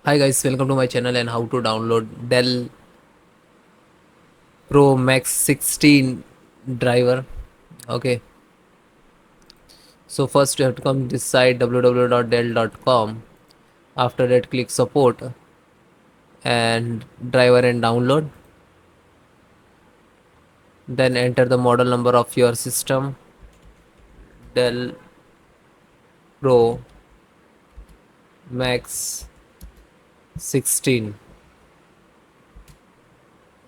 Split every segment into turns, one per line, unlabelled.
Hi guys, welcome to my channel and how to download Dell Pro Max 16 driver. Okay, so first you have to come this site www.dell.com. After that, click support and driver and download. Then enter the model number of your system, Dell Pro Max 16.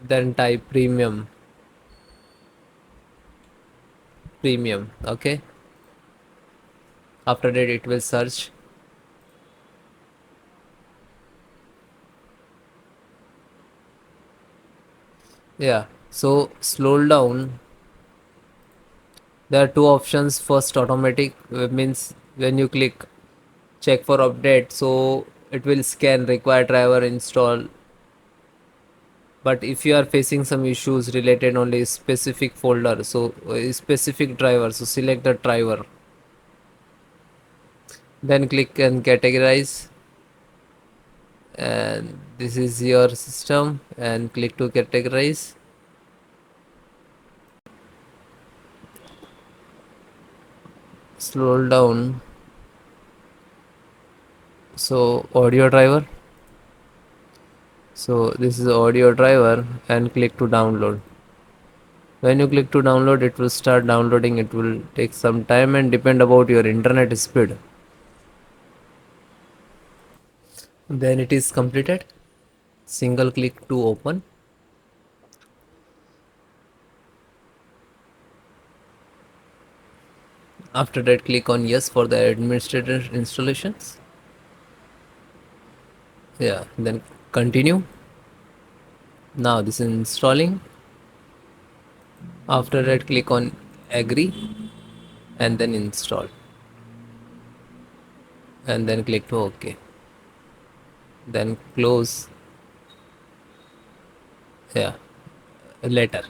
Then type premium. Okay, after that it will search. Yeah, so scroll down. There are two options. First, automatic means when you click check for update, so it will scan required driver install. But if you are facing some issues related only specific folder, so specific driver, so select the driver. Then click and categorize, and this is your system, and click to categorize. Scroll down, so audio driver. So this is the audio driver, and click to download. When you click to download, it will start downloading. It will take some time and depend about your internet speed. Then it is completed. Single click to open. After that, click on yes for the administrator installations. Yeah, then continue. Now this is installing. After that, click on agree and then install, and then click to OK. Then close. Yeah, later.